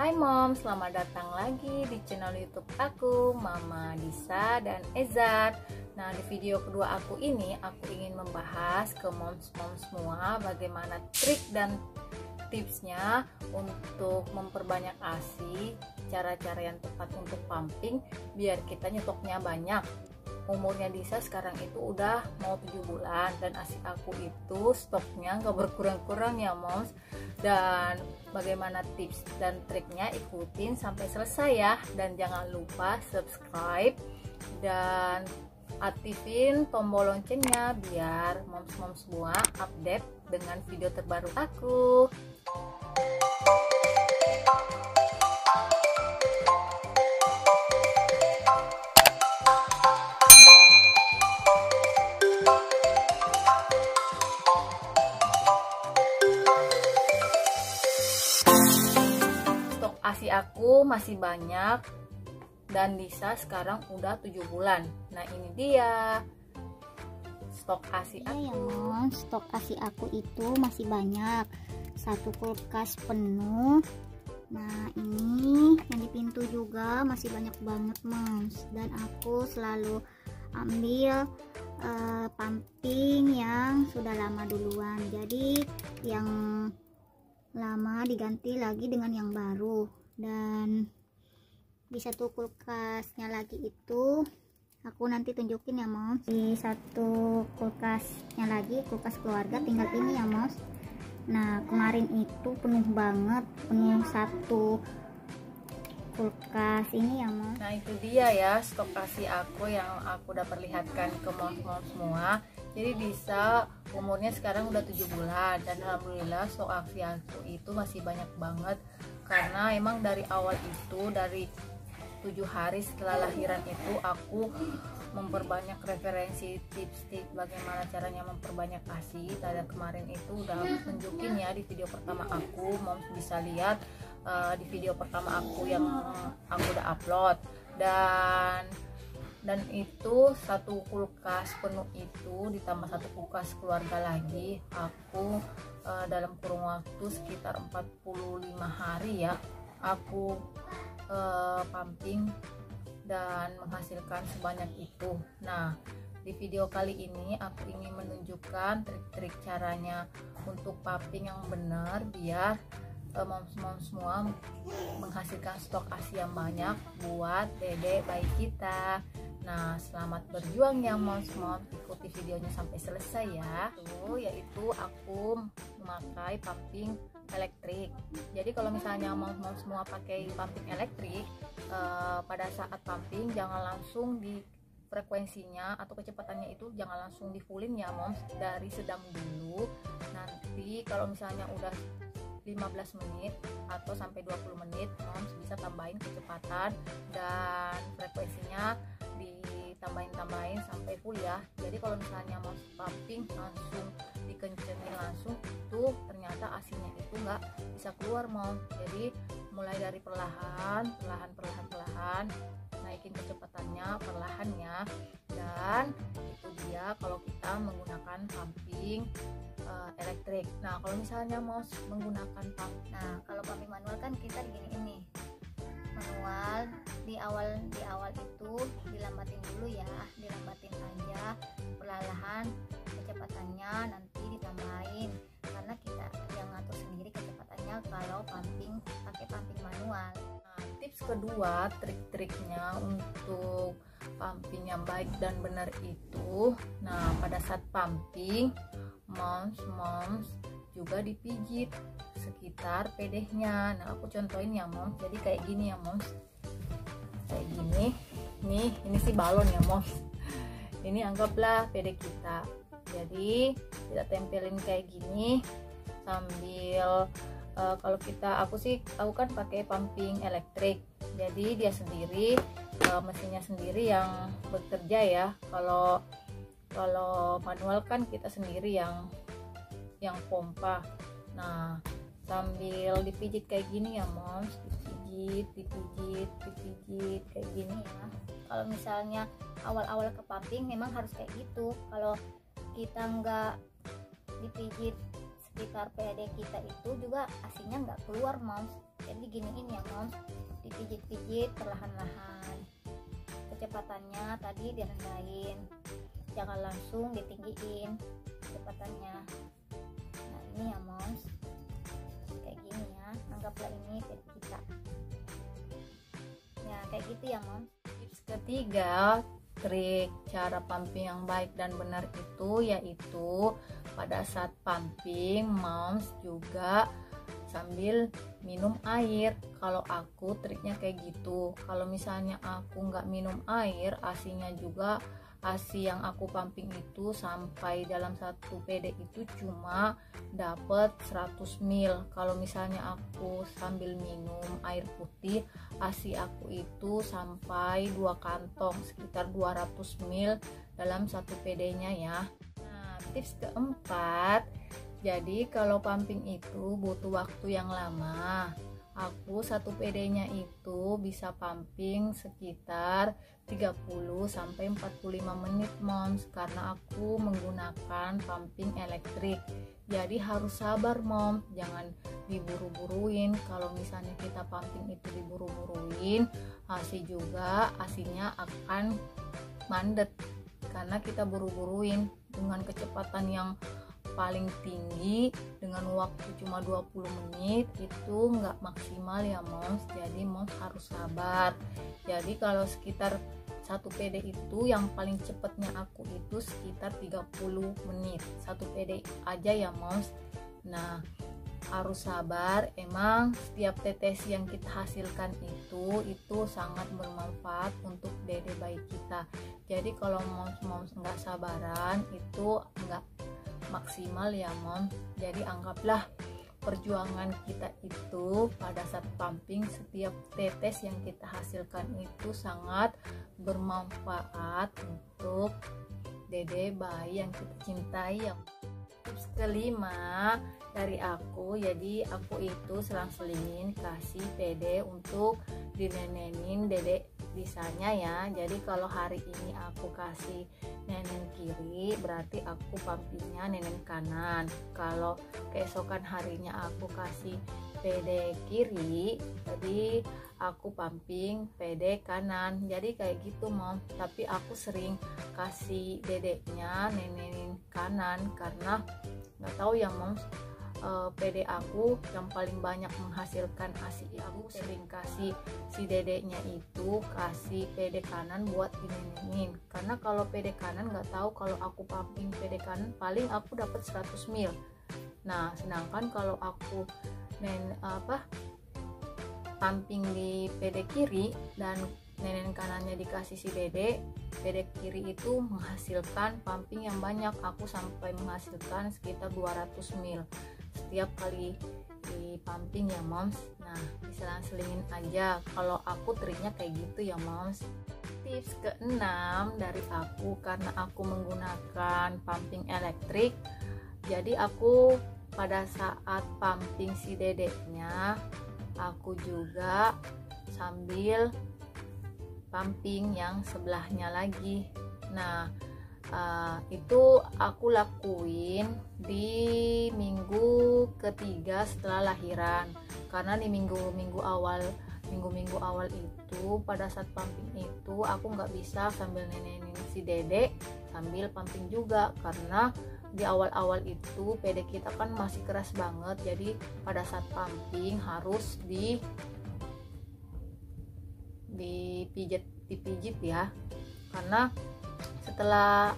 Hai Mom, selamat datang lagi di channel YouTube aku, Mama Disa dan Ezat. Nah, di video kedua aku ini, aku ingin membahas ke moms-moms semua bagaimana trik dan tipsnya untuk memperbanyak ASI, cara-cara yang tepat untuk pumping biar kita nyetoknya banyak. Umurnya Disa sekarang itu udah mau 7 bulan dan ASI aku itu stoknya nggak berkurang-kurang ya moms. Dan bagaimana tips dan triknya ikutin sampai selesai ya, dan jangan lupa subscribe dan aktifin tombol loncengnya biar moms-moms semua update dengan video terbaru aku. ASI aku masih banyak dan Disa sekarang udah 7 bulan. Nah, ini dia stok ASI aku. Ya Mom, stok ASI aku itu masih banyak. Satu kulkas penuh. Nah, ini yang di pintu juga masih banyak banget Moms. Dan aku selalu ambil pumping yang sudah lama duluan. Jadi yang lama diganti lagi dengan yang baru. Dan di satu kulkasnya lagi itu aku nanti tunjukin ya Moms. Di satu kulkasnya lagi, kulkas keluarga, tinggal ini ya Moms. Nah, kemarin itu penuh banget, penuh satu kulkas ini ya Moms. Nah, itu dia ya stok ASI aku yang aku udah perlihatkan ke moms-moms semua. Jadi Disa umurnya sekarang udah 7 bulan dan alhamdulillah stok ASI aku itu masih banyak banget, karena emang dari awal itu, dari 7 hari setelah lahiran itu aku memperbanyak referensi tips-tips bagaimana caranya memperbanyak ASI. Dan kemarin itu udah aku tunjukin ya di video pertama aku, moms bisa lihat di video pertama aku yang aku udah upload. Dan itu satu kulkas penuh itu ditambah satu kulkas keluarga lagi, aku dalam kurun waktu sekitar 45 hari ya aku pumping dan menghasilkan sebanyak itu. Nah, di video kali ini aku ingin menunjukkan trik-trik caranya untuk pumping yang benar biar moms-moms semua menghasilkan stok ASI yang banyak buat dedek bayi kita. Nah, selamat berjuang ya moms-moms, ikuti videonya sampai selesai ya. Yaitu aku memakai pumping elektrik. Jadi kalau misalnya moms-moms semua pakai pumping elektrik, pada saat pumping jangan langsung di frekuensinya atau kecepatannya itu jangan langsung di fullin ya moms, dari sedang dulu. Nanti kalau misalnya udah 15 menit atau sampai 20 menit moms bisa tambahin kecepatan dan frekuensinya ditambahin sampai full ya. Jadi kalau misalnya moms pumping langsung dikencengin langsung, itu ternyata ASINya itu nggak bisa keluar moms. Jadi mulai dari perlahan naikin kecepatannya perlahan ya. Dan itu dia kalau kita menggunakan pumping elektrik. Nah, kalau misalnya mau menggunakan pumping, nah kalau pumping manual kan kita gini manual di awal itu dilambatin dulu ya, dilambatin aja perlahan kecepatannya, nanti ditambahin karena kita yang ngatur sendiri kecepatannya kalau pumping pakai pumping manual. Nah, tips kedua, trik-triknya untuk pumping yang baik dan benar itu, nah pada saat pumping moms juga dipijit sekitar pedehnya. Nah, aku contohin ya moms. Jadi kayak gini ya moms, kayak gini nih, ini sih balon ya moms. Ini anggaplah pede kita. Jadi kita tempelin kayak gini sambil kalau aku kan pakai pumping elektrik, jadi dia sendiri mesinnya sendiri yang bekerja ya. Kalau manual kan kita sendiri yang pompa. Nah, sambil dipijit kayak gini ya moms, dipijit kayak gini ya. Kalau misalnya awal-awal ke pumping memang harus kayak gitu. Kalau kita nggak dipijit sekitar PD kita itu juga ASINya nggak keluar moms. Jadi giniin ya moms, dipijit-pijit perlahan-lahan. Kecepatannya tadi direndahin, jangan langsung ditinggiin kecepatannya. Nah ini ya moms, kayak gini ya, anggaplah ini pet kita ya, kayak gitu ya moms. Tips ketiga, trik cara pumping yang baik dan benar itu yaitu pada saat pumping moms juga sambil minum air. Kalau aku triknya kayak gitu. Kalau misalnya aku nggak minum air, asinya juga, asi yang aku pumping itu sampai dalam satu PD itu cuma dapat 100 ml. Kalau misalnya aku sambil minum air putih, asi aku itu sampai 2 kantong, sekitar 200 ml dalam satu PD nya ya. Nah tips keempat, jadi kalau pumping itu butuh waktu yang lama. Aku satu PD-nya itu bisa pumping sekitar 30-45 menit moms, karena aku menggunakan pumping elektrik. Jadi harus sabar moms, jangan diburu-buruin. Kalau misalnya kita pumping itu diburu-buruin, asinya akan mandet karena kita buru-buruin dengan kecepatan yang paling tinggi dengan waktu cuma 20 menit itu nggak maksimal ya moms. Jadi moms harus sabar. Jadi kalau sekitar satu PD itu yang paling cepatnya aku itu sekitar 30 menit satu PD aja ya moms. Nah harus sabar, emang setiap tetes yang kita hasilkan itu sangat bermanfaat untuk dede bayi kita. Jadi kalau moms nggak sabaran itu nggak maksimal ya mom. Jadi anggaplah perjuangan kita itu pada saat pumping, setiap tetes yang kita hasilkan itu sangat bermanfaat untuk dede bayi yang kita cintai ya. Tips kelima dari aku, jadi aku itu selang-selingin kasih PD untuk dinenenin dedek bisanya ya. Jadi kalau hari ini aku kasih nenen kiri, berarti aku pumpingnya nenen kanan. Kalau keesokan harinya aku kasih PD kiri, jadi aku pumping PD kanan. Jadi kayak gitu mom. Tapi aku sering kasih dedeknya nenenin kanan karena nggak tahu ya mom, PD aku yang paling banyak menghasilkan ASI. Aku sering kasih si dedeknya itu kasih PD kanan buat dinenenin, karena kalau PD kanan nggak tahu, kalau aku pumping PD kanan paling aku dapat 100 ml. Nah sedangkan kalau aku pumping di PD kiri dan nenen kanannya dikasih si dedek, PD kiri itu menghasilkan pumping yang banyak. Aku sampai menghasilkan sekitar 200 ml setiap kali di pumping ya moms. Nah diselang-selingin aja, kalau aku triknya kayak gitu ya moms. Tips keenam dari aku, karena aku menggunakan pumping elektrik, jadi aku pada saat pumping si dedeknya aku juga sambil pumping yang sebelahnya lagi. Nah itu aku lakuin di minggu ketiga setelah lahiran, karena di minggu-minggu awal itu pada saat pumping itu aku nggak bisa sambil nenenin si dedek sambil pumping juga, karena di awal-awal itu PD kita kan masih keras banget. Jadi pada saat pumping harus dipijit ya, karena setelah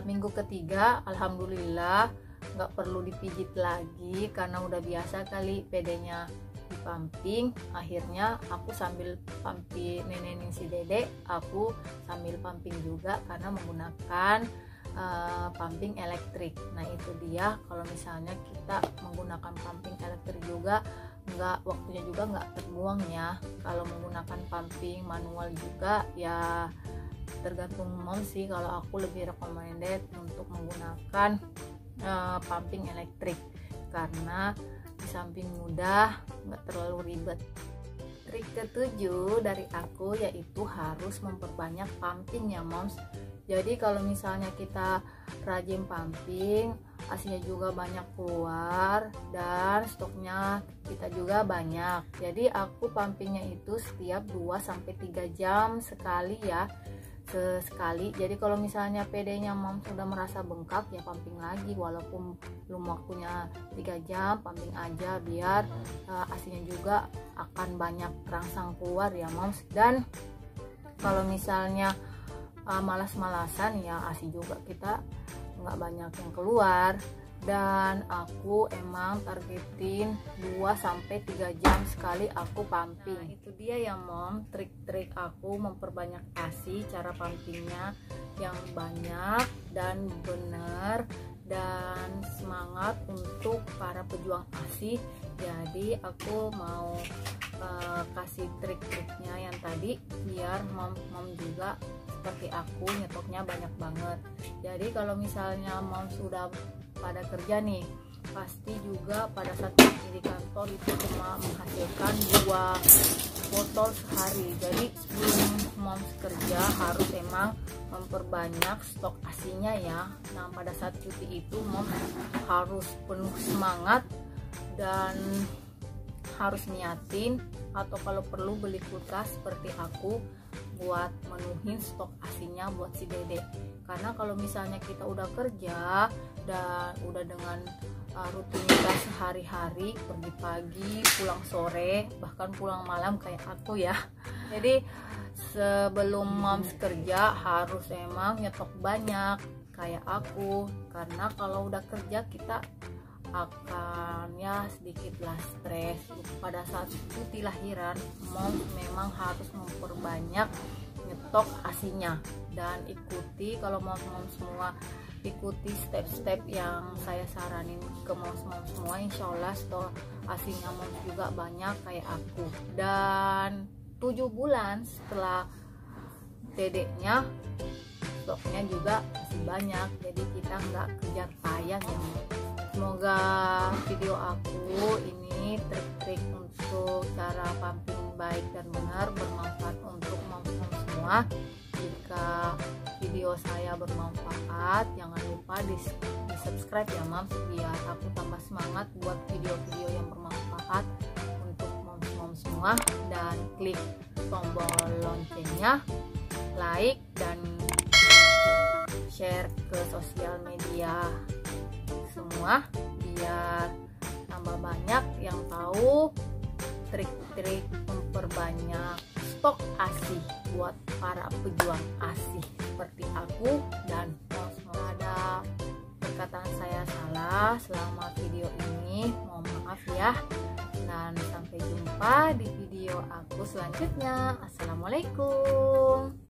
minggu ketiga alhamdulillah nggak perlu dipijit lagi karena udah biasa kali PD-nya di pumping. Akhirnya aku sambil pumping nenenin si dedek, aku sambil pumping juga karena menggunakan pumping elektrik. Nah itu dia, kalau misalnya kita menggunakan pumping elektrik juga waktunya juga nggak terbuang ya. Kalau menggunakan pumping manual juga ya tergantung mom sih. Kalau aku lebih recommended untuk menggunakan pumping elektrik karena di samping mudah, nggak terlalu ribet. Trik ketujuh dari aku yaitu harus memperbanyak pumping ya moms. Jadi kalau misalnya kita rajin pumping, asinya juga banyak keluar dan stoknya kita juga banyak. Jadi aku pumpingnya itu setiap 2-3 jam sekali ya, sekali. Jadi kalau misalnya PD-nya mom sudah merasa bengkak ya pumping lagi, walaupun belum waktunya 3 jam, pumping aja biar asinya juga akan banyak terangsang keluar ya moms. Dan kalau misalnya malas-malasan ya asi juga kita nggak banyak yang keluar. Dan aku emang targetin 2-3 jam sekali aku pumping. Nah, itu dia ya mom, trik-trik aku memperbanyak asi, cara pumpingnya yang banyak dan benar dan semangat untuk para pejuang asi. Jadi aku mau kasih trik-triknya yang tadi biar mom juga seperti aku nyetoknya banyak banget. Jadi kalau misalnya mom sudah pada kerja nih, pasti juga pada saat di kantor itu cuma menghasilkan 2 botol sehari. Jadi sebelum mom kerja harus emang memperbanyak stok asinya ya. Nah pada saat cuti itu mom harus penuh semangat dan harus niatin, atau kalau perlu beli kulkas seperti aku buat menuhin stok asinya buat si dede. Karena kalau misalnya kita udah kerja dan udah dengan rutinitas sehari-hari, pergi pagi, pulang sore, bahkan pulang malam kayak aku ya. Jadi sebelum moms kerja harus emang nyetok banyak kayak aku, karena kalau udah kerja kita akan ya sedikitlah stres. Pada saat cuti lahiran mom memang harus memperbanyak nyetok asinya, dan ikuti, kalau mom semua ikuti step-step yang saya saranin ke mom semua, insya Allah stok asinya mom juga banyak kayak aku. Dan 7 bulan setelah dedeknya stoknya juga masih banyak, jadi kita nggak kejar tayang ya. Semoga video aku ini trik-trik untuk cara pumping baik dan benar bermanfaat untuk mom-mom semua. Jika video saya bermanfaat, jangan lupa di subscribe ya moms, biar aku tambah semangat buat video-video yang bermanfaat untuk mom-mom semua. Dan klik tombol loncengnya, like dan share ke sosial media semua biar tambah banyak yang tahu trik-trik memperbanyak stok ASI buat para pejuang ASI seperti aku. Dan kalau ada perkataan saya salah selama video ini, mohon maaf ya. Dan sampai jumpa di video aku selanjutnya. Assalamualaikum.